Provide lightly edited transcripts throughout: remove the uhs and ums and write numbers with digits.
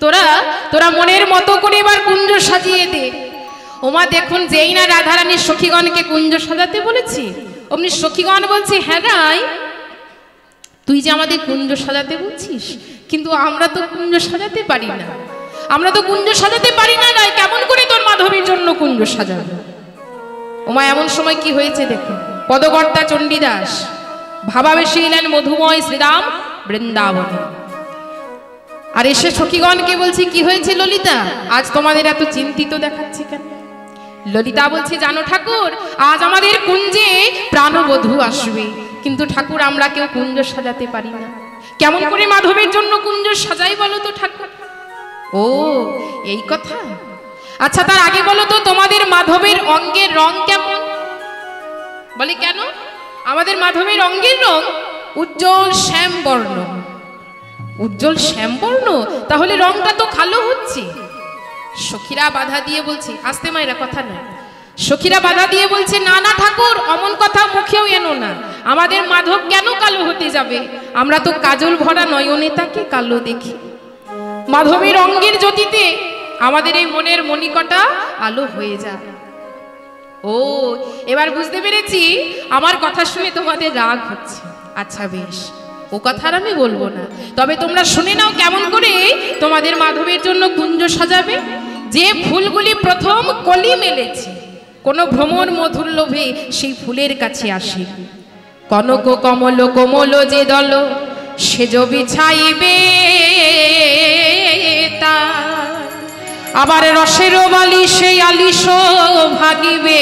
তোরা তোরা মনের মতো করে এবার কুঞ্জ সাজিয়ে দে। ওমা দেখুন, যেই না রাধারানীর সখীগণকে কুঞ্জ সাজাতে বলেছি, অমনি সখীগণ বলছে, হ্যাঁ রাই, তুই যে আমাদের কুঞ্জ সাজাতে বলছিস, কিন্তু আমরা তো কুঞ্জ সাজাতে পারি না, আমরা তো কুঞ্জ সাজাতে পারি না রাই, কেমন করে তোর মাধবীর জন্য কুঞ্জ সাজাবো? ওমা এমন সময় কি হয়েছে দেখুন, পদকর্তা চণ্ডীদাস ভাবাবেশে এলেন মধুময় শ্রীরাম বৃন্দাবনে। আর এসে সখীগণকে বলছি, কি হয়েছে ললিতা, আজ তোমাদের এত চিন্তিত দেখাচ্ছে কেন? ললিতা বলছে, জানো ঠাকুর, আজ আমাদের কুঞ্জে প্রাণবধূ আসবে, কিন্তু ঠাকুর আমরা কেউ কুঞ্জ সাজাতে পারি না, কেমন করে মাধবের জন্য কুঞ্জ সাজাই বলো তো ঠাকুর? ও এই কথা, আচ্ছা তার আগে বলো তো তোমাদের মাধবের অঙ্গের রং কেমন? বলে কেন? আমাদের মাধবের অঙ্গের রং উজ্জ্বল শ্যামবর্ণ। উজ্জ্বল শ্যামবর্ণ, তাহলে রংটা তো কালো হচ্ছে। সখীরা বাধা দিয়ে বলছে, আস্তে মায়েরা কথা নয়, সখীরা বাধা দিয়ে বলছে, না না ঠাকুর, অমন কথা মুখেও এনো না, আমাদের মাধব কেন কালো হতে যাবে? আমরা তো কাজল ভরা নয়নে তাকে কালো দেখি, মাধবের অঙ্গের জ্যোতিতে আমাদের এই মনের মণিকটা আলো হয়ে যায়। ও এবার বুঝতে পেরেছি, আমার কথা শুনে তোমাদের রাগ হচ্ছে। আচ্ছা বেশ, ও কথা আর আমি বলবো না, তবে তোমরা শুনে নাও কেমন করে তোমাদের মাধবের জন্য কুঞ্জ সাজাবে। যে ফুলগুলি প্রথম কলি মেলেছে, কোন ভ্রমর মধুর লোভে সেই ফুলের কাছে আসে, কনক কমল কোমল যে দল সেজ বিছাইবে তা, আবার রসের বালি সেই আলিশ ভাগিবে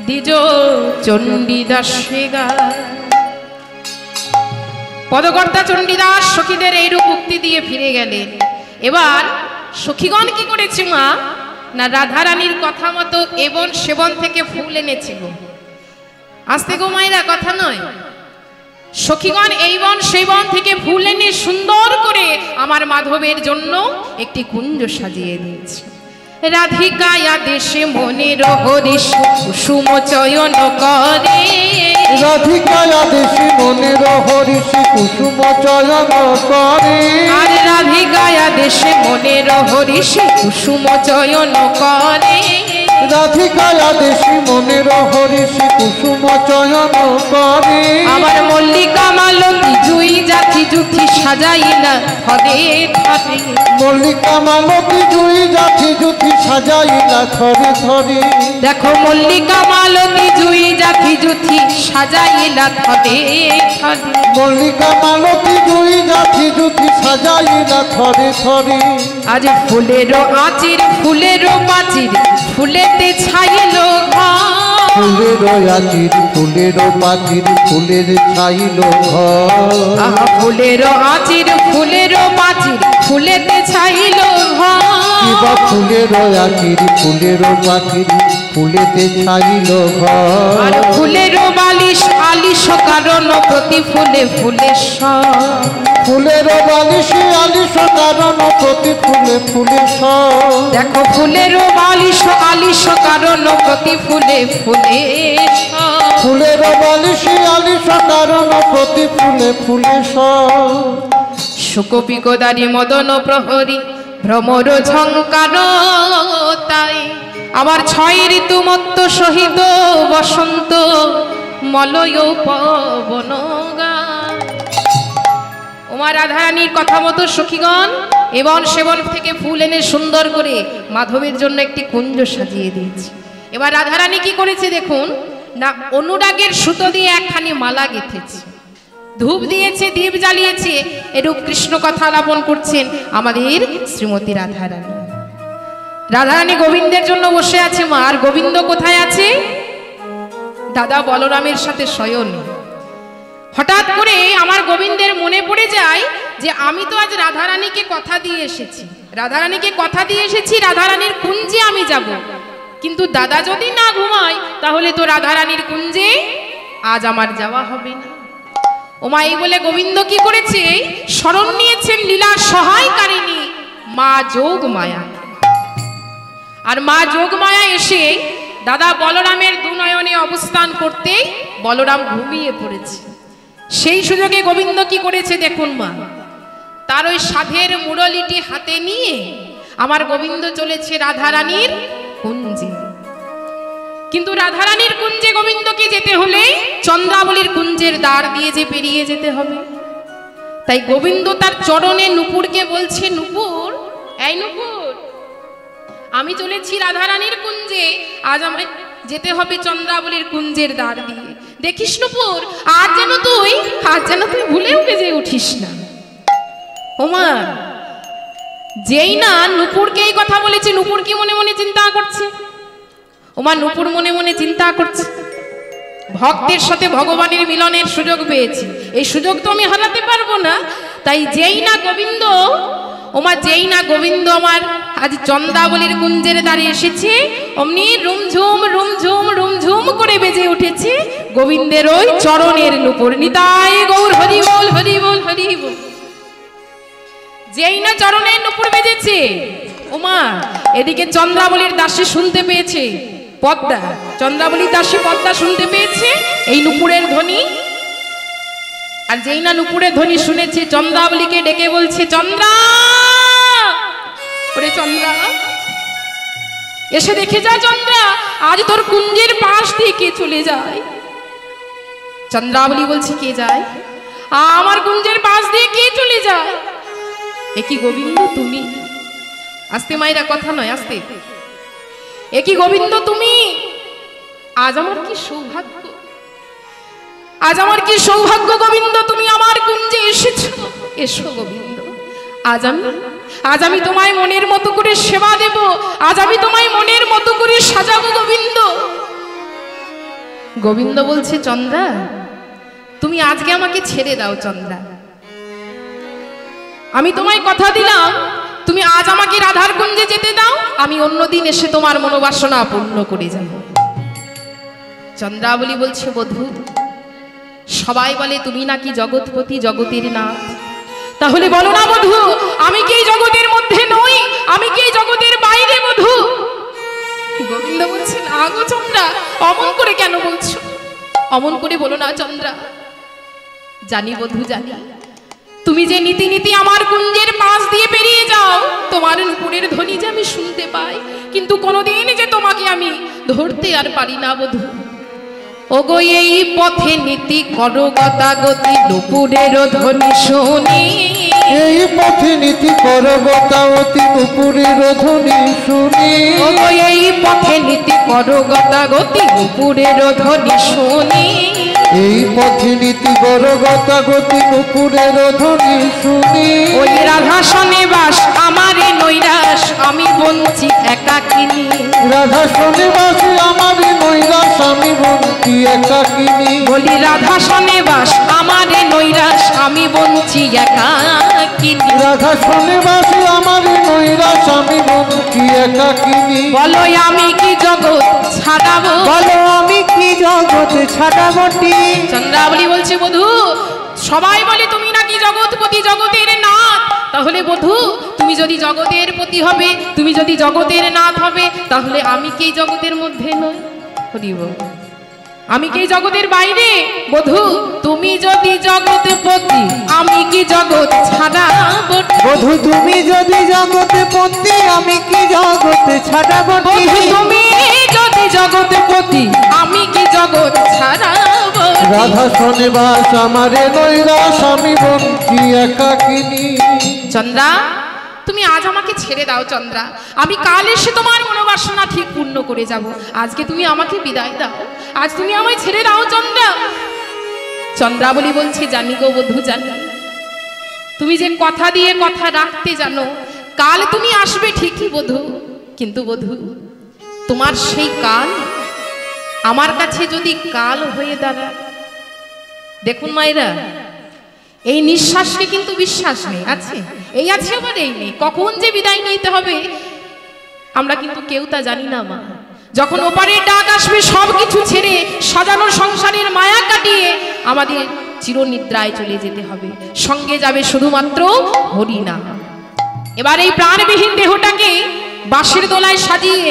দ্বিজ চণ্ডীদাসে গা। পদকর্তা চণ্ডীদাস সখীদের এইরূপ উক্তি দিয়ে ফিরে গেলেন। এবার সখীগণ কি করেছে মা, না রাধারানীর কথা মতো এবন সেবন থেকে ফুল এনেছে গো। আস্তে গো মায়েরা, কথা নয়, সখীগণ এই বন সেই বন থেকে ফুল এনে সুন্দর করে আমার মাধবের জন্য একটি কুঞ্জ সাজিয়ে দিয়েছে। রাধিকায়া দেশে মনের হরিষ কুসুম চয়ন করে, রাধিকায়া দেশে মনের হরিষ কুসুম চয়ন করে, আর রাধিকায়া দেশে মনের হরিষ কুসুম চয়ন করে, রাধিকায়া দেশে মনের হরিষ কুসুম চয়ন করে, আমার মল্লিকা মালতী জুই জাতি জুথি সাজাইলা ধরে ধরে, মল্লিকা মালতী জুই জাতি জুথি সাজাইলা ধরে ধরে, দেখো মল্লিকা মালতী জুই জাতি জুথি সাজাইলা ধরে ধরে, মল্লিকা মালতী জুই জাতি জুথি সাজাইলা ধরে ধরে, আজ ফুলেরও আচির ফুলেরও পাচির ফুলেতে ছাইল ঘর, ফুলেরও আচির ফুলেরও পাচির ফুলের ছাইল ঘর, আহা ফুলেরও আচির ফুলেরও পাচির ফুলেতে ছাইল ঘর, কিবা ফুলেরও আচির ফুলেরও পাচির ফুলেতে ছাইল ঘর, আর ফুলেরও বালিশ আলিশ কারণ প্রতি ফুলে ফুলে সর, ফুলেরও বালিশ আলিশ কারণ প্রতি ফুলে ফুলে সর, দেখো ফুলেরও বালিশ আলিশ কারণ প্রতি ফুলে ফুলে সর, ফুলেরও বালিশ আলিশ কারণ প্রতি ফুলে ফুলে সর, শুকপি গোদারি মদন প্রহরী ভ্রমর ঝঙ্কার তাই, আবার ছয় ঋতু মত্ত সহিত বসন্ত মলয় পবন গান। ওমা রাধারানীর কথা মতো সখীগণ এবং সেবন থেকে ফুল এনে সুন্দর করে মাধবের জন্য একটি কুঞ্জ সাজিয়ে দিয়েছে। এবার রাধারানী কি করেছে দেখুন না, অনুরাগের সুতো দিয়ে একখানি মালা গেঁথেছে, ধূপ দিয়েছে, দীপ জ্বালিয়েছে, এরূপ কৃষ্ণ কথা আলাপন করছেন আমাদের শ্রীমতী রাধারানী। রাধারানী গোবিন্দের জন্য বসে আছে মা, আর গোবিন্দ কোথায় আছে? দাদা বলরামের সাথে শয়নে। হঠাৎ করে আমার গোবিন্দের মনে পড়ে যায় যে আমি তো আজ রাধারানীকে কথা দিয়ে এসেছি, রাধারানীকে কথা দিয়ে এসেছি রাধারানীর কুঞ্জে আমি যাব, কিন্তু দাদা যদি না ঘুমায় তাহলে তো রাধারানীর কুঞ্জে আজ আমার যাওয়া হবে না। ওমা এই বলে গোবিন্দ কি করেছে, শরণ নিয়েছেন লীলা সহায়কারিণী মা যোগমায়া। আর মা যোগমায়া এসে দাদা বলরামের দুনয়নে অবস্থান করতে বলরাম ঘুমিয়ে পড়েছে। সেই সুযোগে গোবিন্দ কি করেছে দেখুন মা, তার ওই সাধের মুরলিটি হাতে নিয়ে আমার গোবিন্দ চলেছে রাধারানীর কুঞ্জে। কিন্তু রাধারানীর কুঞ্জে গোবিন্দকে যেতে হলে চন্দ্রাবলীর কুঞ্জের দ্বার দিয়ে যে পেরিয়ে যেতে হবে। তাই গোবিন্দ তার চরণে নুপুরকে বলছে, নুপুর, এই নুপুর, আমি চলেছি রাধারানীর কুঞ্জে, আজ আমায় যেতে হবে চন্দ্রাবলীর কুঞ্জের দ্বার দিয়ে। দেখিস নুপুর, আজ যেন তুই ভুলেও বেজে উঠিস না। ওমা, যেই না নুপুরকে এই কথা বলেছে, নুপুর কি মনে মনে চিন্তা করছে? ওমা, নুপুর মনে মনে চিন্তা করছে, ভক্তের সাথে ভগবানের মিলনের সুযোগ পেয়েছি, এই সুযোগ তো আমি হারাতে পারবো না। তাই যেই না গোবিন্দ, ওমা যেই না গোবিন্দ আমার আজ চন্দ্রাবলীর কুঞ্জের দ্বারে এসেছে, অমনি রুমঝুম রুমঝুম রুমঝুম করে বেজে উঠেছে গোবিন্দের ওই চরণের নুপুর। নিতাই গৌর হরি বল, হরি বল, হরি বল। যেই না চরণের নুপুর বেজেছে, ওমা এদিকে চন্দ্রাবলীর দাসী শুনতে পেয়েছে, পদ্মা, চন্দ্রাবলীর দাসী পদ্মা শুনতে পেয়েছে এই নুপুরের ধ্বনি। আর যেই না নুপুরের ধ্বনি শুনেছে, চন্দ্রাবলীকে ডেকে বলছে, চন্দ্রা, ওরে চন্দ্রা, এসে দেখে যা চন্দ্রা, আজ তোর কুঞ্জের পাশ দিয়ে কে চলে যায়। চন্দ্রাবলী বলছে, কে যায়? আমার কুঞ্জের পাশ দিয়ে কে চলে যায়? একই গোবিন্দ তুমি? আস্তে মায়েরা, কথা নয়, আস্তে। একই গোবিন্দ তুমি? আজ আমার কি সৌভাগ্য, আজ আমার কি সৌভাগ্য গোবিন্দ, তুমি আমার কুঞ্জে এসেছো। এসো গোবিন্দ, আজ আমি তোমায় মনের মতো করে সেবা দেব, আজ আমি তোমায় মনের মতো করে সাজাবো গোবিন্দ। গোবিন্দ বলছে, চন্দ্রা, তুমি আজকে আমাকে ছেড়ে দাও চন্দ্রা, আমি তোমায় কথা দিলাম, তুমি আজ আমাকে রাধার কুঞ্জে যেতে দাও, আমি অন্যদিন এসে তোমার মনোবাসনা পূর্ণ করে যাব। চন্দ্রাবলী বলছে, বধূ, সবাই বলে তুমি নাকি জগৎপতি, জগতের নাথ, তাহলে বলো না বধূ, আমি কি এই জগতের মধ্যে নই, আমি কি এই জগতের বাইরে বধূ? গোবিন্দ বলছে, না গো চন্দ্রা, অমন করে কেন বলছো? অমন করে বলো না চন্দ্রা। জানি বধূ, জানি তুমি যে নীতি নীতি আমার কুঞ্জের পাশ দিয়ে পেরিয়ে যাও, তোমার নুপুরের ধ্বনি যে আমি শুনতে পাই, কিন্তু কোনোদিন যে তোমাকে আমি ধরতে আর পারি না বধূ। ওগো এই পথে নীতি করো গতাগতি, নুপুরের ধ্বনি শুনি, এই পথে নীতি করো গতাগতি, নুপুরের ধ্বনি শুনি। ওগো এই পথে নীতি করো গতাগতি, নুপুরের ধ্বনি শুনি, এই পথে নীতি করো গতাগতি, নুপুরের ধ্বনি শুনি। ওই রাধা সনিবাস আমারে নৈরাস, আমি বঞ্চি একাকিনী। রাধা সনিবাসী আমারে নৈরাস, আমি বঞ্চি একাকিনী। বলি রাধা সনিবাস আমারে নৈরাস, আমি বঞ্চি একাকিনী। রাধা সনিবাসী আমারে নৈরাস, আমি বঞ্চি একাকিনী। বলো আমি কি জগৎ ছাড়াবো, বলো আমি কি জগৎ ছাড়াবটি। চন্দ্রাবলী বলছে, বধূ, সবাই বলে তুমি নাকি জগৎপতি, জগতের নাথ, তাহলে বধূ তুমি যদি জগতের পতি হবে, তুমি যদি জগতের নাথ হবে, তাহলে আমি কি জগতের মধ্যে নই? হরি বল। আমি কি জগতের বাইরে? বধূ তুমি যদি জগৎপতি, আমি কি জগৎ ছাড়াবো? বধূ তুমি যদি জগৎপতি, আমি কি জগৎ ছাড়াবটি। বধূ তুমি যদি জগৎপতি, আমি কি জগৎ ছাড়াবো? রাধা সনিবাস আমারে নৈরাস, আমি বঞ্চি একাকিনী। চন্দ্রা, তুমি আজ আমাকে ছেড়ে দাও চন্দ্রা, আমি কাল এসে তোমার মনোবাসনা ঠিক পূর্ণ করে যাব। আজকে তুমি আমাকে বিদায় দাও, আজ তুমি আমায় ছেড়ে দাও চন্দ্রা। চন্দ্রাবলী বলছে, জানি গো বধূ, জানি তুমি যে কথা দিয়ে কথা রাখতে জানো, কাল তুমি আসবে ঠিকই বধূ, কিন্তু বধূ তোমার সেই কাল আমার কাছে যদি কাল হয়ে দাঁড়ায়। দেখুন মায়েরা, এই নিঃশ্বাসকে কিন্তু বিশ্বাস নেই, আছে এই আছে আবার এই নেই, কখন যে বিদায় নিতে হবে আমরা কিন্তু কেউ তা জানি না মা। যখন ওপারের ডাক আসবে, সবকিছু ছেড়ে সাজানো সংসারের মায়া কাটিয়ে আমাদের চিরনিদ্রায় চলে যেতে হবে, সঙ্গে যাবে শুধুমাত্র হরিনাম। এবার এই প্রাণবিহীন দেহটাকে বাঁশের দোলায় সাজিয়ে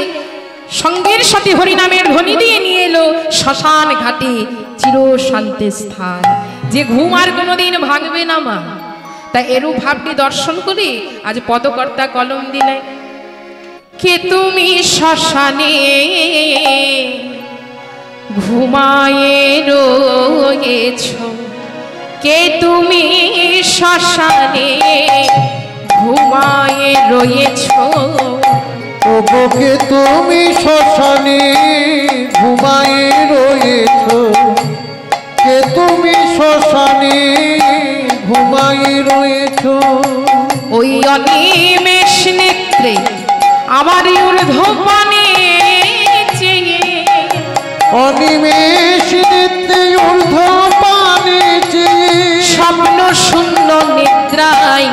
সঙ্গের সাথে হরিনামের ধ্বনি দিয়ে নিয়ে এলো শ্মশান ঘাটে চির শান্তি স্থান, যে ঘুম আর কোনোদিন ভাঙবে না মা। তাই এরূপ ভাবটি দর্শন করি আজ পদকর্তা কলম দিলেন। কে তুমি শ্মশানে ঘুমায়ে রয়েছ, কে তুমি শ্মশানে ঘুমায়ে রয়েছ, ওগো কে তুমি শ্মশানে ঘুমায়ে রয়েছ, কে তুমি শ্মশানে ঘুমায়ে রয়েছ। ওই অনিমেষ নেত্রে আমার ঊর্ধ্বপানে চেয়ে, অনিমেষ নেত্রে ঊর্ধ্বপানে চেয়ে, স্বপ্ন শূন্য নিদ্রায়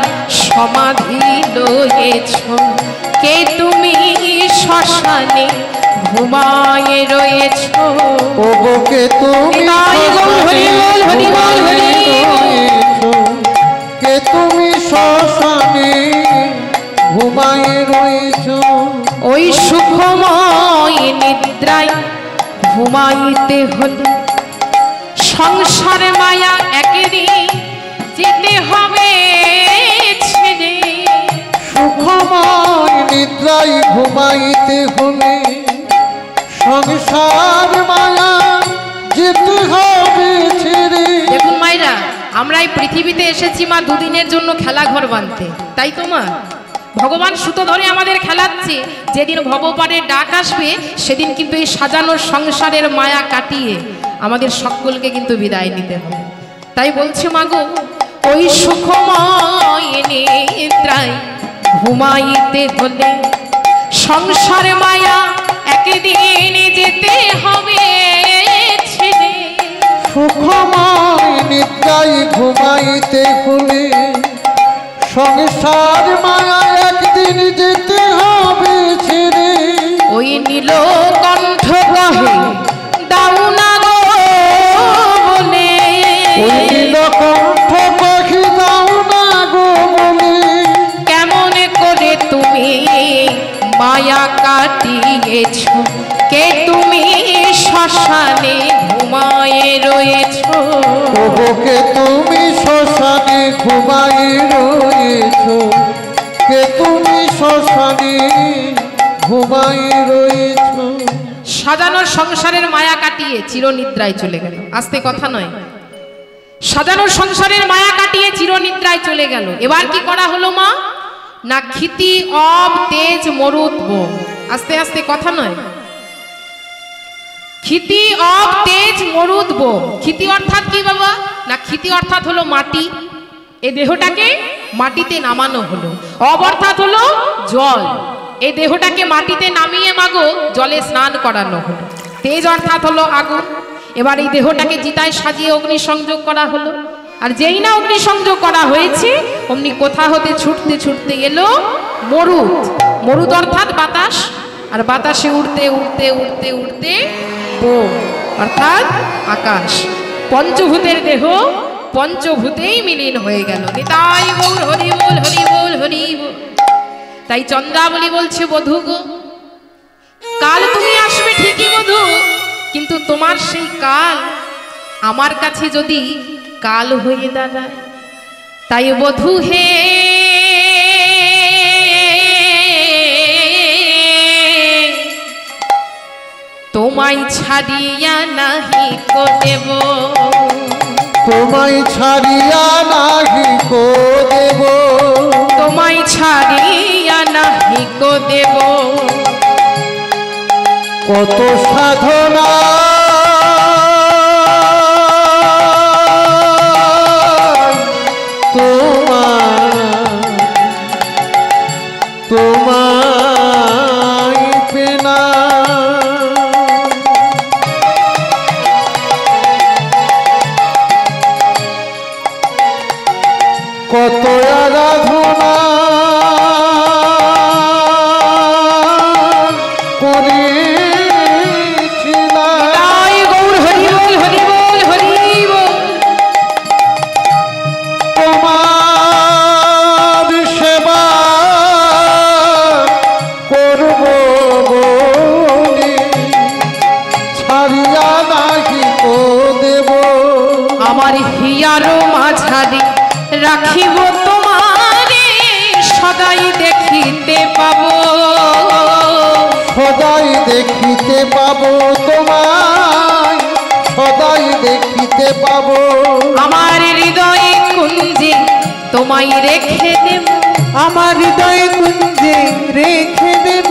সমাধি লয়েছ, কে তুমি শ্মশানে ঘুমায়ে রয়েছ। ওগো কে তুমি কে তুমি শ্মশানে ঘুমায়ে রয়েছ। ওই সুখময় নিদ্রায় ঘুমাইতে হলে সংসার মায়া একদিন যেতে হবে ছেড়ে, সুখময় নিদ্রায় ঘুমাইতে হলে সংসার মায়া যেতে হবে ছেড়ে। দেখুন মায়েরা, আমরা এই পৃথিবীতে এসেছি মা দুদিনের জন্য খেলা ঘর বাঁধতে, তাই তো মা? ভগবান সুতো ধরে আমাদের খেলাচ্ছে, যেদিন ভবপারের ডাক আসবে সেদিন কিন্তু এই সাজানোর সংসারের মায়া কাটিয়ে আমাদের সকলকে কিন্তু বিদায় নিতে হবে। তাই বলছে মাগো, ওই সুখময় নিদ্রায় ঘুমাইতে হলে সংসার মায়া একদিন যেতে হবে ছেড়ে। সুখময় নিদ্রায় ঘুমাইতে হলে সংসার মায়া একদিন যেতে হবে ছেড়ে। ওই নীলকণ্ঠ কহে দাও না গো বলে, ওই নীলকণ্ঠ কহে দাও না গো বলে, কেমন করে তুমি মায়া কাটিয়েছ, কে তুমি শ্মশানে ঘুমায়ে রয়েছ। ওগো কে তুমি শ্মশানে ঘুমায়ে রয়েছ, কে তুমি শ্মশানে ঘুমায়ে রয়েছ। সাজানোর সংসারের মায়া কাটিয়ে চিরনিদ্রায় চলে গেল। আস্তে কথা নয়, সাজানোর সংসারের মায়া কাটিয়ে চিরনিদ্রায় চলে গেল। এবার কি করা হলো মা? না ক্ষিতি অব তেজ মরুদ বোম। আস্তে আস্তে কথা নয়, ক্ষিতি অব তেজ মরুদ বোম। ক্ষিতি অর্থাৎ কি বাবা? না ক্ষিতি অর্থাৎ হলো মাটি, এই দেহটাকে মাটিতে নামানো হলো। অব অর্থাৎ হলো জল, এই দেহটাকে মাটিতে নামিয়ে মাগো জলে স্নান করানো হলো। তেজ অর্থাৎ হলো আগুন। এবার এই দেহটাকে চিতায় সাজিয়ে অগ্নি সংযোগ করা হলো। আর যেই না অগ্নি সংযোগ করা হয়েছে অমনি কোথা হতে ছুটতে ছুটতে এলো মরুদ। মরুদ অর্থাৎ বাতাস, আর বাতাসে উড়তে উড়তে উড়তে উড়তে বোম অর্থাৎ আকাশ। পঞ্চভূতের দেহ পঞ্চভূতেই মিলিন হয়ে গেল। নিতাই গৌর হরি বল হরি বল হরি বল। তাই চন্দ্রাবলী বলছে, বধূ গো, কাল তুমি আসবে ঠিকই বধূ, কিন্তু তোমার সেই কাল আমার কাছে যদি কাল হয়ে দাঁড়ায়, তাই বধূ হে তোমায় ছাড়িয়া নাহি কো দেব, তোমায় ছাড়িয়া নাহি কো দেব, তোমায় ছাড়িয়া নাহি কো দেব। কত সাধনা তোমায় পেনা, কত আরাধনা করেছিলাম। সদাই দেখিতে পাবো তোমায়, সদাই দেখিতে পাবো। আমার হৃদয়ে কুঞ্জে তোমায় রেখে দেব, আমার হৃদয়ে কুঞ্জে রেখে দেব।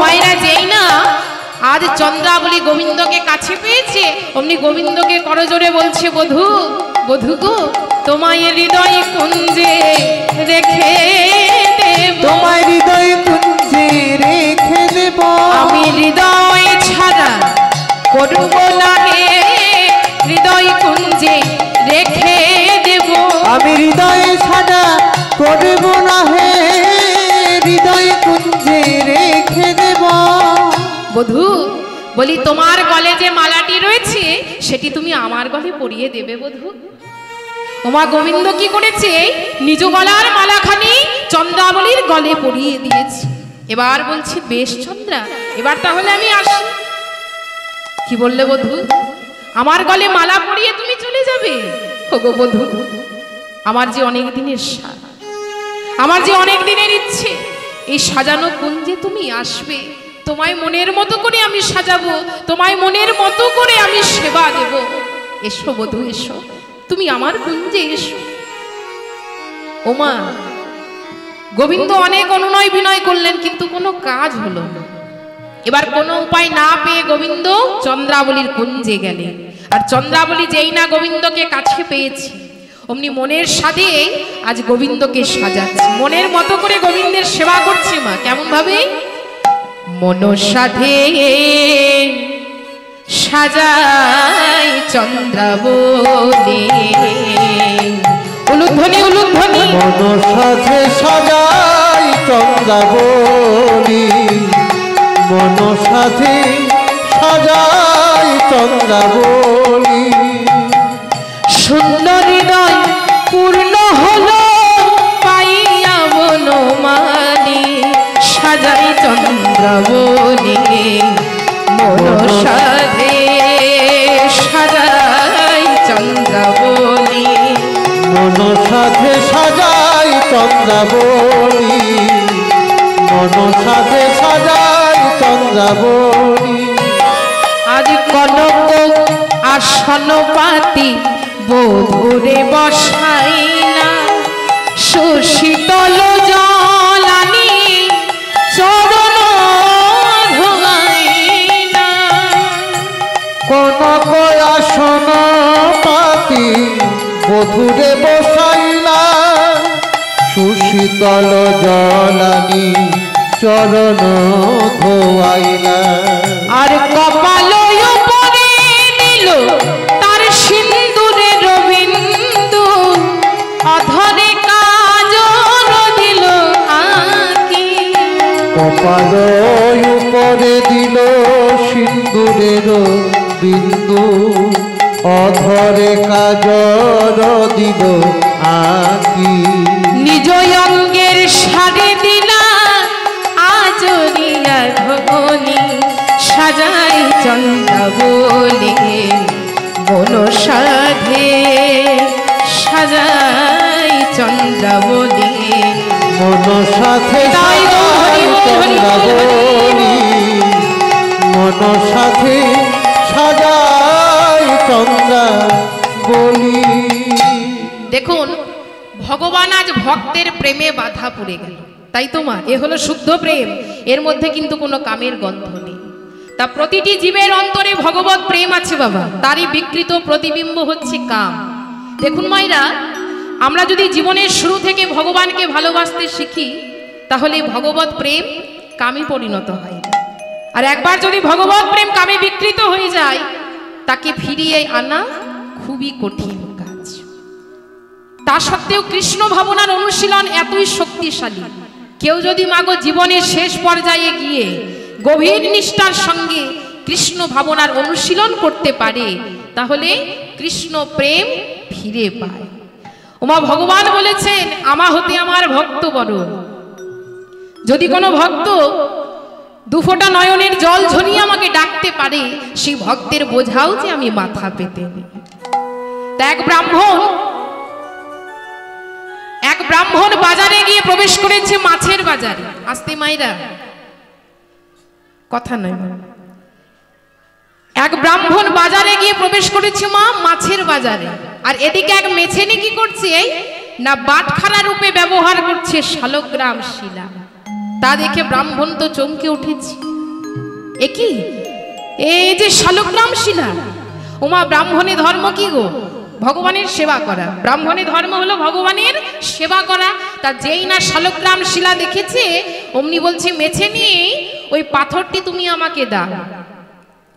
মায়েরা যেই না আজ চন্দ্রাবলী গোবিন্দকে কাছে পেয়েছে, অমনি গোবিন্দকে করজোরে বলছে, বধূ বধূ গো, তোমায় হৃদয়ে কুঞ্জে রেখে দেব, তোমার হৃদয়ে কুঞ্জে রেখে দেব। আমি হৃদয় ছাড়া করব না হে, হৃদয় কুঞ্জে রেখে দেব, আমি হৃদয়ে ছাড়া করব না হে, হৃদয়ে কুঞ্জে রেখে দেব। বধূ বলি, তোমার গলে যে মালাটি রয়েছে সেটি তুমি আমার গলে পরিয়ে দেবে বধূ। ওমা গোবিন্দ কি করেছে, নিজ গলার মালাখানি চন্দ্রাবলীর গলে পরিয়ে দিয়েছে। এবার বলছি, বেশ চন্দ্রা, এবার তাহলে আমি আসি। কি বললে বধূ? আমার গলে মালা পরিয়ে তুমি চলে যাবে? ওগো বধূ, আমার যে অনেক দিনের সাধ, আমার যে অনেক দিনের ইচ্ছে, এই সাজানো কুঞ্জে তুমি আসবে, তোমায় মনের মতো করে আমি সাজাবো, তোমায় মনের মতো করে আমি সেবা দেব। এসো বধূ এসো, তুমি আমার কুঞ্জে এসো। ওমা গোবিন্দ অনেক অনুনয় বিনয় করলেন, কিন্তু কোনো কাজ হলো না। এবার কোনো উপায় না পেয়ে গোবিন্দ চন্দ্রাবলীর কুঞ্জে গেলেন। আর চন্দ্রাবলী যেই না গোবিন্দকে কাছে পেয়েছে, অমনি মনের সাধে আজ গোবিন্দকে সাজাচ্ছে, মনের মতো করে গোবিন্দের সেবা করছে। মা কেমন ভাবে? মনসাধে সাজাই চন্দ্রাবলী, উলুধ্বনি উলুধ্বনি, মনসাধে সাজাই চন্দ্রাবলী, মনসাধে সাজাই চন্দ্রাবলী। সুন্দর হৃদয় পূর্ণ হলো পাইয়া বনমালী, সাজাই চন্দ্রাবলী, মনসাধে সাজাই চন্দ্রাবলী, মনসাধে সাজাই চন্দ্রাবলী, মনসাধে সাজাই চন্দ্রাবলী। আজ কনক আসন পাতি বধূরে বসাইলা, সুশীতল জলানি চরণ ধোয়াইলা, কনক আসন পাতি বধূরে বসাইলা, সুশীতল জলানি চরণ ধোয়াইলা। আর কপাল উপরে দিল তার সিন্দুরের বিন্দু, অধরে কাজল দিল আঁকি, কপাল উপরে দিল সিন্দুরের বিন্দু, অধরে কাজল দিল আঁকি। নিজ অঙ্গের শাড়ি দিলা আজরিয়া ধনি, সাজাই চন্দ্রাবলী, মনসাধে সাজাই চন্দ্রাবলী, মনসাধে সাজাই চন্দ্রাবলী, মনসাধে সাজাই চন্দ্রাবলী। দেখুন ভগবান আজ ভক্তের প্রেমে বাধা পড়ে গেল, তাই তো মা? এ হলো শুদ্ধ প্রেম, এর মধ্যে কিন্তু কোনো কামের গন্ধ নেই। তা প্রতিটি জীবের অন্তরে ভগবত প্রেম আছে বাবা, তারই বিকৃত প্রতিবিম্ব হচ্ছে কাম। দেখুন মায়েরা, আমরা যদি জীবনের শুরু থেকে ভগবানকে ভালোবাসতে শিখি, তাহলে ভগবত প্রেম কামে পরিণত হয়। আর একবার যদি ভগবত প্রেম কামে বিকৃত হয়ে যায়, তাকে ফিরিয়ে আনা খুবই কঠিন কাজ। তা সত্ত্বেও কৃষ্ণ ভাবনার অনুশীলন এতই শক্তিশালী, কেউ যদি মাগো জীবনের শেষ পর্যায়ে গিয়ে গভীর নিষ্ঠার সঙ্গে কৃষ্ণ ভাবনার অনুশীলন করতে পারে, তাহলে কৃষ্ণ প্রেম ফিরে পায়। ওমা ভগবান বলেছেন, আমা হতে আমার ভক্ত বড়। যদি কোনো ভক্ত দুফোঁটা নয়নের জল ঝরিয়ে আমাকে ডাকতে পারে, সেই ভক্তের বোঝাও যে আমি মাথা পেতে নিই। তা এক ব্রাহ্মণ বাজারে গিয়ে প্রবেশ করেছে, মাছের বাজারে। আসতে মায়েরা, কথা নয়। এক ব্রাহ্মণ বাজারে গিয়ে প্রবেশ করেছে মা, মাছের বাজারে, আর এদিকে এক মেছেনি কি করছে না বাটখারা রূপে ব্যবহার করছে শালগ্রাম শিলা। তা দেখে ব্রাহ্মণ তো চমকে উঠেছে, এ কি, এই যে শালগ্রাম শিলা। ওমা, ব্রাহ্মণের ধর্ম কি গো? ভগবানের সেবা করা। ব্রাহ্মণের ধর্ম হলো ভগবানের সেবা করা। তা যেই না শালগ্রাম শিলা দেখেছে, অমনি বলছে মেছেনি, ওই পাথরটি তুমি আমাকে দাও,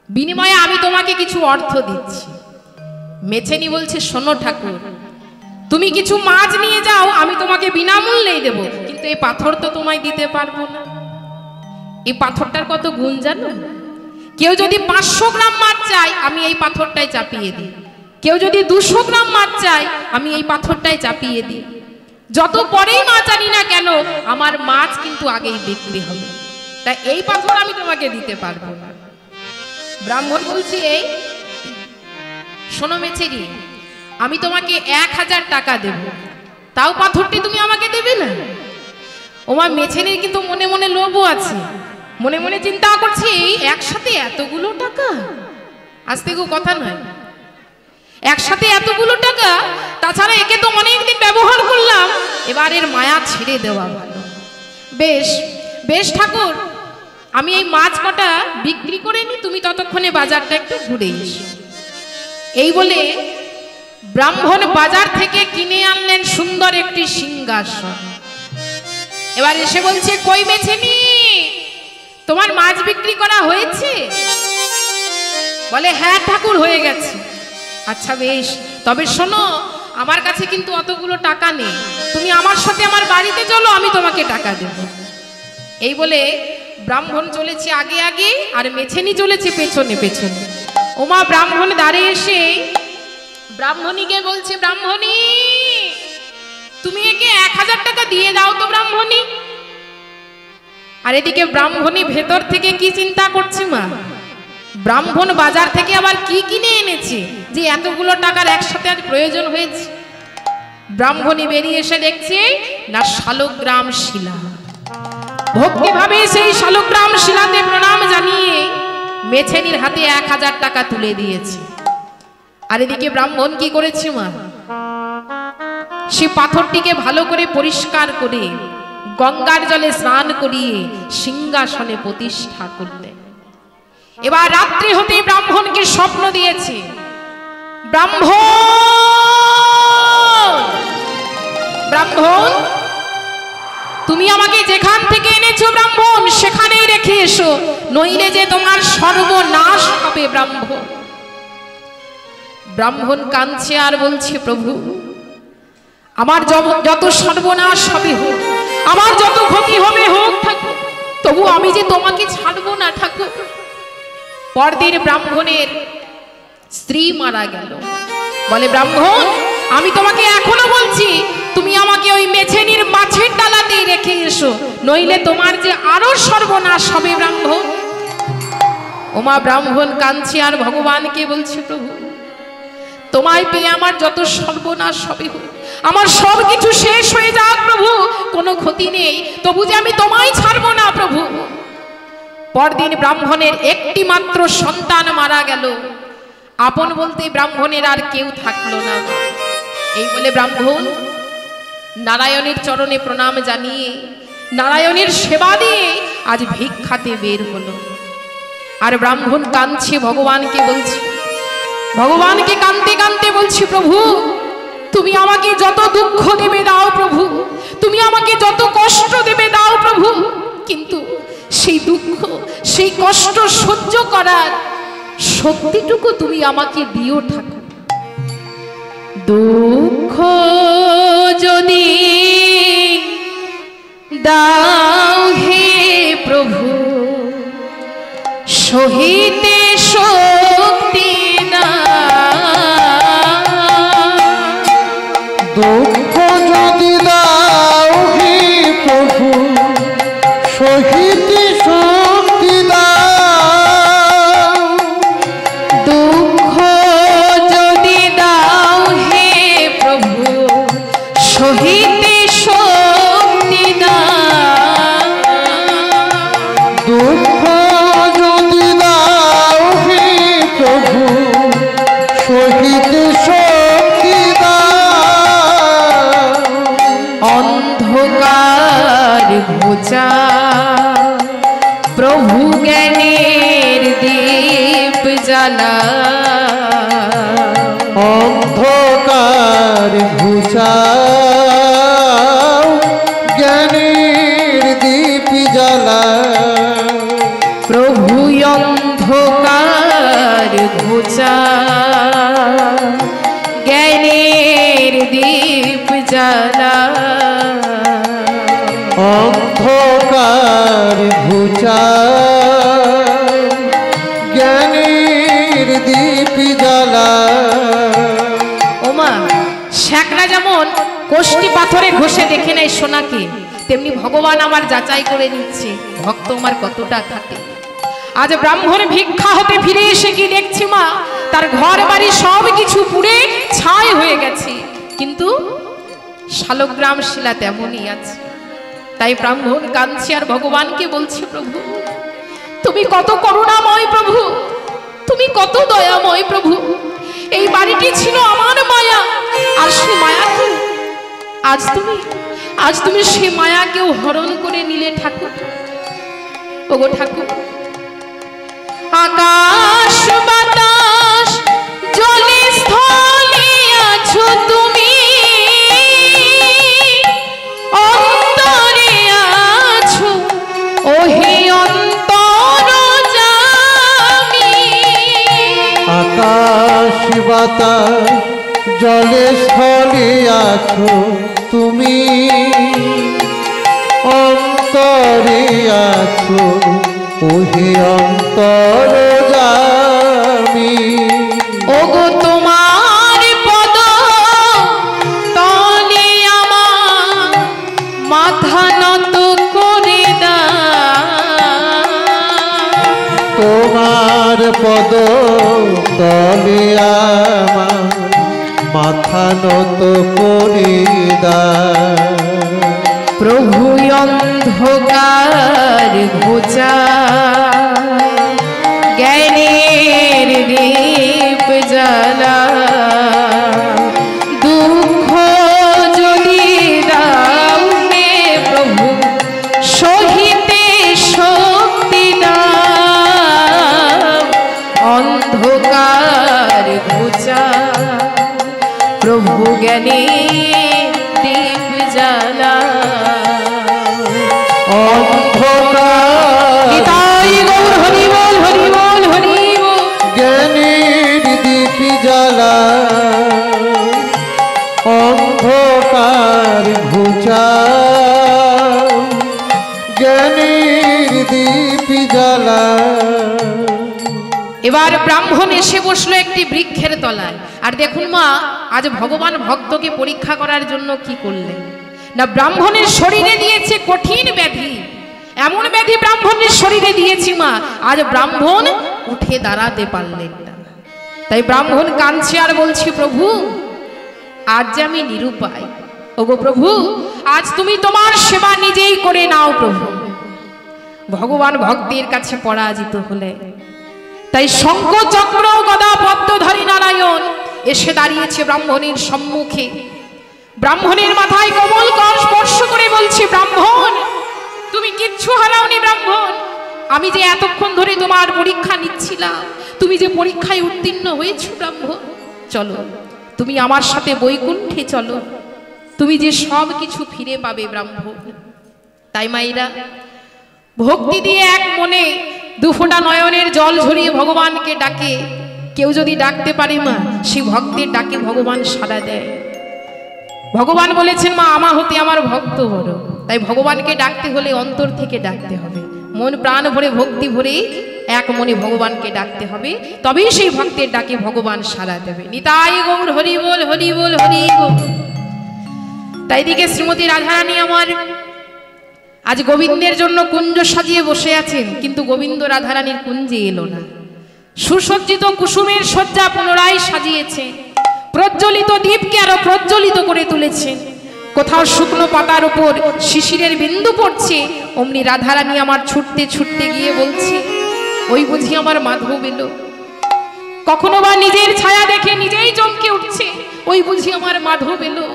বিনিময়ে আমি তোমাকে কিছু অর্থ দিচ্ছি। মেছেনি বলছে, শোনো ঠাকুর, তুমি কিছু মাছ নিয়ে যাও, আমি তোমাকে বিনামূল্যেই দেব, কিন্তু এই পাথর তো তোমায় দিতে পারবো না। এই পাথরটার কত গুণ জানো? কেউ যদি 500 গ্রাম মাছ চায়, আমি এই পাথরটাই চাপিয়ে দিই। কেউ যদি 200 গ্রাম মাছ চায়, আমি এই পাথরটাই চাপিয়ে দিই। যত পরেই মাছ আনি না কেন, আমার মাছ কিন্তু আগেই বিক্রি হবে, তাই এই পাথর আমি তোমাকে দিতে পারবো না। ব্রাহ্মণ বলছে, এই শোনো মেছেরি, আমি তোমাকে 1000 টাকা দেব, তাও পাথরটি তুমি আমাকে দেবে না? ওমা, মেছেনির কিন্তু মনে মনে লোভও আছে, মনে মনে চিন্তা করছি, একসাথে এতগুলো টাকা, আজ থেকে কথা নয়, একসাথে এতগুলো টাকা, তাছাড়া একে তো অনেকদিন ব্যবহার করলাম, এবার এর মায়া ছেড়ে দেওয়া ভালো। বেশ বেশ ঠাকুর, আমি এই মাছ কটা বিক্রি করে নি, তুমি ততক্ষণে বাজারটা একটু ঘুরে এসো। এই বলে ব্রাহ্মণ বাজার থেকে কিনে আনলেন সুন্দর একটি সিংহাসন। এবার এসে বলছে, কই মেছেনি, তোমার মাছ বিক্রি করা হয়েছে? বলে, হ্যাঁ ঠাকুর, হয়ে গেছে। আচ্ছা বেশ, তবে শোনো, আমার কাছে কিন্তু অতগুলো টাকা নেই, তুমি আমার সাথে আমার বাড়িতে চলো, আমি তোমাকে টাকা দেব। এই বলে ব্রাহ্মণ চলেছে আগে আগে, আর মেছেনি চলেছে পেছনে পেছনে। ওমা, ব্রাহ্মণ দাঁড়িয়ে এসে ব্রাহ্মণীকে বলছে, ব্রাহ্মণী, তুমি একে 1000 টাকা দিয়ে দাও তো ব্রাহ্মণী। আর এদিকে ব্রাহ্মণী ভেতর থেকে কি চিন্তা করছে, মা, ব্রাহ্মণ বাজার থেকে আবার কি কিনে এনেছে যে এতগুলো টাকার একসাথে আজ প্রয়োজন হয়েছে। ব্রাহ্মণী বেরিয়ে এসে দেখছে না শালগ্রাম শিলা। ভক্তিভাবে সেই শালগ্রাম শিলাতে প্রণাম জানিয়ে মেছেনির হাতে 1000 টাকা তুলে দিয়েছে। আর এদিকে ব্রাহ্মণ কি করেছে, মা, সে পাথরটিকে ভালো করে পরিষ্কার করে গঙ্গার জলে স্নান করিয়ে সিংহাসনে প্রতিষ্ঠা করলেন। এবার রাত্রি হতে ব্রাহ্মণকে স্বপ্ন দিয়েছে, ব্রাহ্মণ, তুমি আমাকে যেখান থেকে এনেছো ব্রাহ্মণ, সেখানেই রেখে এসো, নইলে যে তোমার সর্বনাশ হবে ব্রাহ্মণ। ব্রাহ্মণ কাঁদছে আর বলছে, প্রভু, আমার যত সর্বনাশ হবে হোক, আমার যত ক্ষতি হবে হোক ঠাকুর, তবু আমি যে তোমাকে ছাড়বো না ঠাকুর। পরদিন ব্রাহ্মণের স্ত্রী মারা গেল। বলে, ব্রাহ্মণ, আমি তোমাকে এখনো বলছি, তুমি আমাকে ওই মেছেনির মাছের ডালাতেই রেখে এসো, নইলে তোমার যে আরো সর্বনাশ হবে ব্রাহ্মণ। ওমা, ব্রাহ্মণ কাঁদছে আর ভগবানকে বলছে, প্রভু, তোমায় পেয়ে আমার যত সর্বনাশ হবে হোক, আমার সব কিছু শেষ হয়ে যাক প্রভু, কোনো ক্ষতি নেই, তবু যে আমি তোমায় ছাড়বো না প্রভু। পরদিন ব্রাহ্মণের একটি মাত্র সন্তান মারা গেল। আপন বলতে ব্রাহ্মণের আর কেউ থাকলো না। এই বলে ব্রাহ্মণ নারায়ণের চরণে প্রণাম জানিয়ে নারায়ণের সেবা দিয়ে আজ ভিক্ষাতে বের হলো। আর ব্রাহ্মণ কাঁদছে, ভগবানকে বলছে, ভগবানকে কাঁদতে কাঁদতে বলছি, প্রভু, তুমি আমাকে যত দুঃখ দেবে দাও প্রভু, তুমি আমাকে যত কষ্ট দেবে দাও প্রভু, কিন্তু সেই দুঃখ, সেই কষ্ট সহ্য করার শক্তিটুকু তুমি আমাকে দিও ঠাকুর। দুঃখ যদি দাও হে প্রভু, সহিতে শক্তি দুঃখ যদি দাও হে প্রভু, সহিতে শক্তি দাও। দুঃখ যদি দাও হে প্রভু, সহিতে শক্তি দাও। দুঃখ ঘোচা প্রভু জ্ঞানের দীপ জ্বালা অন্ধকার ঘুচাও জ্ঞানের দীপ জ্বালা প্রভু অন্ধকার ঘোচা জ্ঞানের দীপ জ্বালা অন্ধকার ঘুচাও জ্ঞানের দীপ জ্বালা। ওমা শ্যাকরা যেমন কোষ্টি পাথরে ঘষে দেখে নেয় সোনাকে, তেমনি ভগবান আমার যাচাই করে নিচ্ছে ভক্ত আমার কতটা খাটে। আজ ব্রাহ্মণ ভিক্ষা হতে ফিরে এসে কি দেখছি মা, তার ঘর বাড়ি সব কিছু পুড়ে ছাই হয়ে গেছে, কিন্তু শালগ্রাম শিলা তেমনই আছে। তাই ব্রাহ্মণ কাঁদছে আর ভগবানকে বলছি, প্রভু তুমি কত করুণাময়, প্রভু তুমি কত দয়াময়, প্রভু এই বাড়িটি ছিল আমার মায়া, আর সে মায়াকে আজ তুমি সে মায়াকেও হরণ করে নিলে ঠাকুর। ওগো ঠাকুর, আকাশ বাতাস জলে স্থলে আছো তুমি, অন্তরে আছো ওহে অন্তরজামী। আকাশ বাতাস জলে স্থলে আছো তুমি, অন্তরে আছো ওহে অন্তরজামী। ওগো তোমার পদ তলে আমার মাথা নত করে দাও, তোমার পদ তলে আমার মাথা নত করে দাও। প্রভু অন্ধকার ঘোচা জ্ঞানের দীপ জ্বালা, দুঃখ যদি দাও হে প্রভু সহিতে শক্তি দাও, অন্ধকার ঘোচা প্রভু জ্ঞানের দীপ জ্বালা। জ্ঞানের দীপ জ্বালা অন্ধকার ঘুচাও জ্ঞানের দীপ জ্বালা। এবার ব্রাহ্মণ এসে বসলো একটি বৃক্ষের তলায়। আর দেখুন মা, আজ ভগবান ভক্তকে পরীক্ষা করার জন্য কি করলেন না, ব্রাহ্মণের শরীরে দিয়েছে কঠিন ব্যাধি, এমন ব্যাধি ব্রাহ্মণের শরীরে দিয়েছি মা, আজ ব্রাহ্মণ উঠে দাঁড়াতে পারলেন না। তাই ব্রাহ্মণ কাঁদছে আর বলছি, প্রভু আজ যে আমি নিরুপায়, ওগো প্রভু আজ তুমি তোমার সেবা নিজেই করে নাও প্রভু। ভগবান ভক্তের কাছে পরাজিত হলে তাই শঙ্খ চক্র গদা পদ্মধারী নারায়ণ এসে দাঁড়িয়েছে ব্রাহ্মণের সম্মুখে। ব্রাহ্মণের মাথায় কোমল কর স্পর্শ করে বলছে, ব্রাহ্মণ তুমি কিচ্ছু হারাওনি ব্রাহ্মণ, আমি যে এতক্ষণ ধরে তোমার পরীক্ষা নিচ্ছিলাম, তুমি যে পরীক্ষায় উত্তীর্ণ হয়েছো ব্রাহ্মণ, চলো তুমি আমার সাথে বৈকুণ্ঠে চলো, তুমি যে সব কিছু ফিরে পাবে ব্রাহ্মণ। তাই মাইরা ভক্তি দিয়ে এক মনে দুফোঁটা নয়নের জল ঝরিয়ে ভগবানকে ডাকে। কেউ যদি ডাকতে পারে মা, সেই ভক্তের ডাকে ভগবান সাড়া দেয়। ভগবান বলেছেন মা, আমা হতে আমার ভক্ত বড়, তাই ভগবানকে ডাকতে হলে অন্তর থেকে ডাকতে হবে, মন প্রাণ ভরে ভক্তি ভরে এক মনে ভগবানকে ডাকতে হবে, তবেই সেই ভক্তের ডাকে ভগবান সাড়া দেবে। নিতাই গৌর হরি বল, হরি বল, হরি বল। তাই দিকে শ্রীমতী রাধারানী আমার আজ গোবিন্দের জন্য কুঞ্জ সাজিয়ে বসে আছেন, কিন্তু গোবিন্দ রাধারানীর কুঞ্জে এলো না। সুসজ্জিত কুসুমের শয্যা পুনরায় সাজিয়েছে, প্রজ্বলিত দীপকে আরো প্রজ্বলিত করে তুলেছে। কোথাও শুকনো পাতার উপর শিশিরের বিন্দু পড়ছে, অমনি রাধারানী আমার ছুটতে ছুটতে গিয়ে বলছে, ওই বুঝি আমার মাধব এলো। কখনো বা নিজের ছায়া দেখে নিজেই চমকে উঠছে, ওই বুঝি আমার মাধব এলো।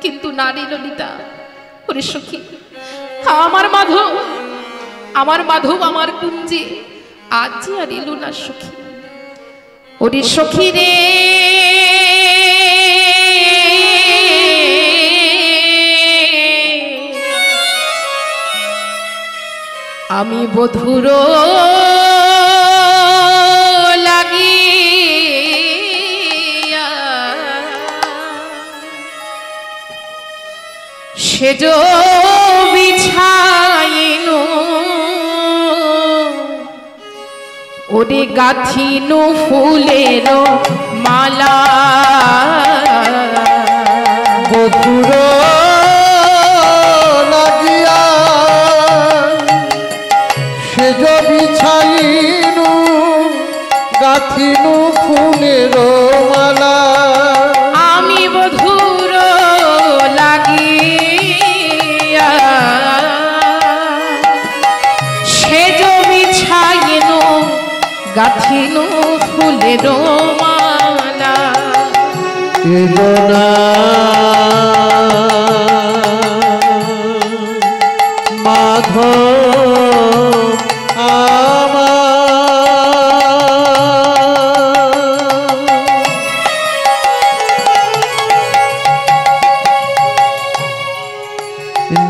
কিন্তু না রে ললিতা, ওরে সখী, আমার মাধব, আমার মাধব আমার কুঞ্জে আজ যে আর এলো না সখী। ওরে সখী রে, আমি বধুর লাগিয়া সেজ বিছাইন ওরে গাথিনু ফুলের মালা। বধুর লাগিয়া সেজ বিছাইনু গাথিনু ফুলের মালা। আমি বধুর লাগিয়া সেজ বিছাইনু গাথিনু ফুলের মালা। এলো না মাধব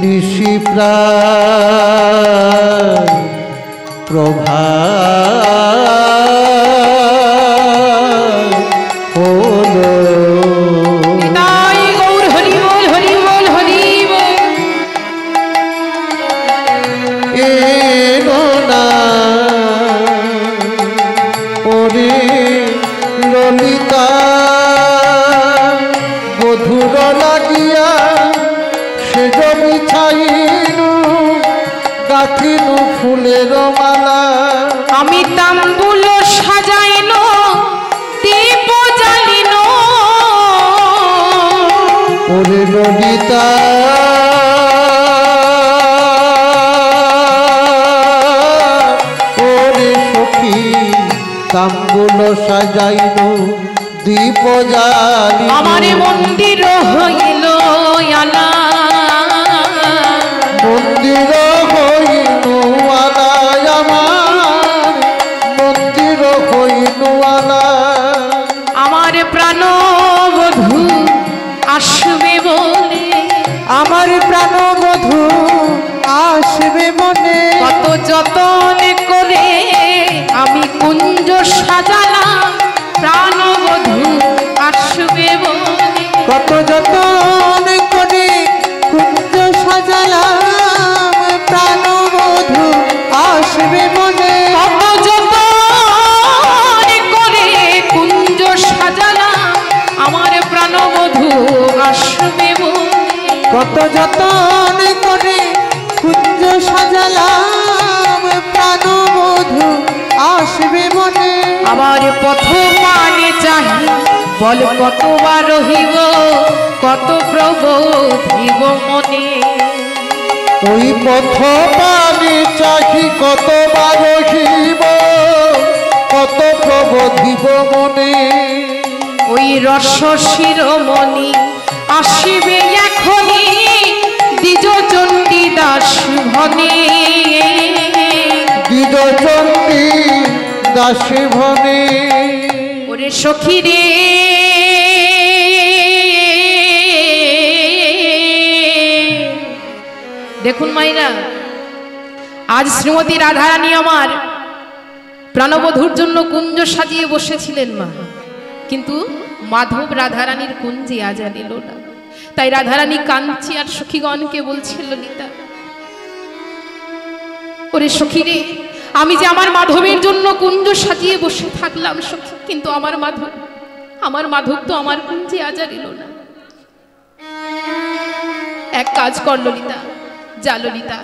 নিশি প্রায় প্রভা হলো। নিতাই গৌর হরি বল হরি বল হরি বল। এলো না ওরে ললিতা বধুর লাগিয়া সেজ বিছাইনু গাথিনু ফুলের মালা। আমি তাম্বুল সাজাইন দীপ জ্বালিন ওরে ললিতা ওরে সখী তাম্বুল সাজাইনু দীপ জ্বালিনু। আমার মন্দির হইল আলা। মন্দির হইনু আলা আমার মন্দির হইনু আলা। আমার প্রাণ বধূ আসবে বলে, আমার প্রাণ বধূ আসবে মনে। কত যতন করে আমি কুঞ্জ সাজালাম প্রাণ বধূ আসবে বলে। কত যতন করে কুঞ্জ সাজালাম প্রাণ বধূ আসবে মনে। কত যতন করে কুঞ্জ সাজালাম আমার প্রাণ বধূ আসবে বলে। কত যতন করে কুঞ্জ সাজালাম প্রাণ বধূ আসবে মনে। আবার পথ পানে চাহি বল কতবার রহিব, কত প্রবোধিব মনে। ওই পথ পানে চাহি কতবার রহিব কত প্রবোধিব মনে। ওই রস শিরোমণি আসিবে এখনি দ্বিজ চণ্ডী দাস ভনে। দ্বিজচণ্ডী দাসী ভনে। ওরে সখী রে, দেখুন মাইরা, আজ শ্রীমতী রাধারানী আমার প্রাণবধূর জন্য কুঞ্জ সাজিয়ে বসেছিলেন মা, কিন্তু মাধব রাধারানীর কুঞ্জে আজ আর এলো না। তাই রাধারানী কাঞ্চি আর সখীগণকে বলছিল, ললিতা ওরে সখী রে, আমি যে আমার মাধবের জন্য কুঞ্জ সাজিয়ে বসে থাকলাম সখী, কিন্তু আমার মাধব তো আমার কুঞ্জে আজ আর এলো না। এক কাজ কর ললিতা, যা ললিতা,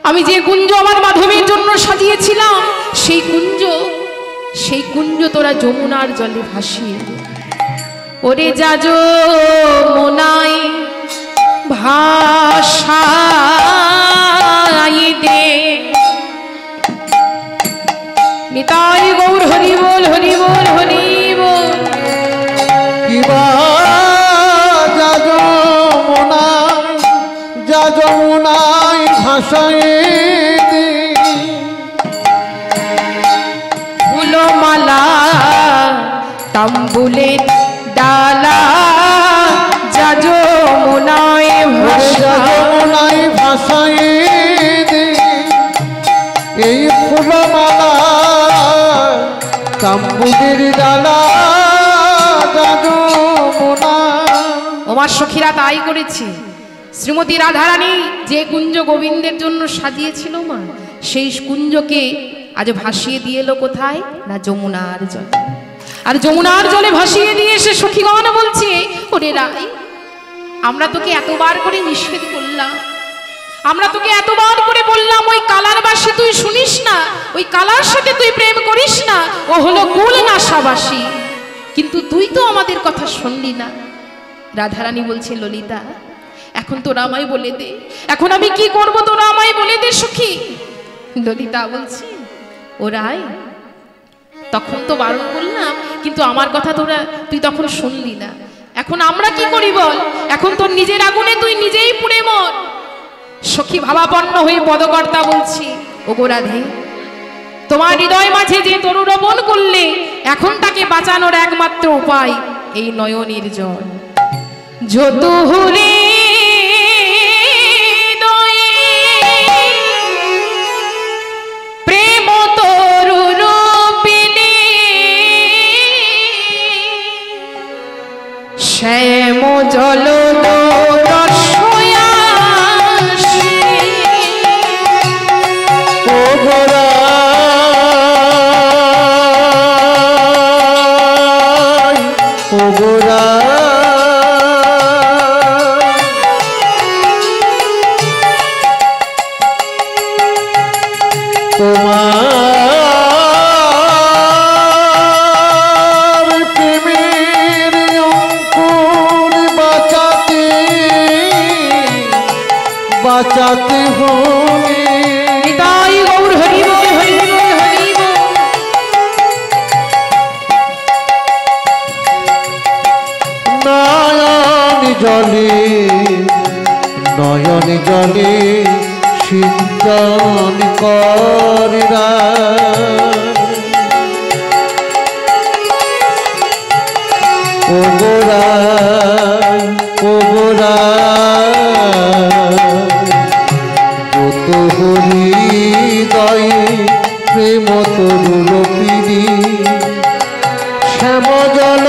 আমি যে কুঞ্জ আমার মাধবের জন্য সাজিয়েছিলাম সেই কুঞ্জ তোরা যমুনার জলে ভাসিয়ে দে। ওরে যা যমুনায় ভাসাই দে। নিতাই গৌর হরি বল হরি বল হরি বল। কিবা যা যমুনায় ভাষায়ে দে ফুলমালা তাম্বুলের ডালা যা যমুনায় যমুনায় ভাষায়ে দে এই ফুলমালা তাম্বুলের ডালা যা যমুনা। আমার সখীরা তাই করেছে। শ্রীমতী রাধারানী যে কুঞ্জ গোবিন্দের জন্য সাজিয়েছিল মা, সেই কুঞ্জকে আজ ভাসিয়ে দিয়ে এলো কোথায় না যমুনার জলে। আর যমুনার জলে ভাসিয়ে দিয়ে সে সখীগণ বলছে, ওরে রাই, আমরা তোকে এতবার করে নিষেধ করলাম, আমরা তোকে এতবার করে বললাম ওই কালার বাসী তুই শুনিস না, ওই কালার সাথে তুই প্রেম করিস না, ও হলো কুল নাশাবাসী, কিন্তু তুই তো আমাদের কথা শুনলি না। রাধারানী বলছে, ললিতা এখন তোরা আমায় বলে দে, এখন আমি কি করব তোরা আমায় বলে দে সখী। ললিতা বলছে, ওরাই তখন তো বারণ করলাম, কিন্তু আমার কথা তুই তখন শুনলি না, এখন আমরা কি করি বল, এখন তোর নিজের আগুনে তুই নিজেই পুড়ে মর। সখী ভাবাপন্ন হয়ে পদকর্তা বলছি, ওগো রাধে, তোমার হৃদয় মাঝে যে তরু রোপণ করলে, এখন তাকে বাঁচানোর একমাত্র উপায় এই নয়নের জল। যত হলে প্রেম তরু রূপিণী শ্যাম জল বাঁচাতে হবে। নিতাই গৌর হরি বল, হরি বল, হরি বল। নয়ন জলে নয়ন জলে সিঞ্চন করিরা, ও গোরা ও গোরা যত হৃদয়ে প্রেম তরু রূপিণী শ্যাম জল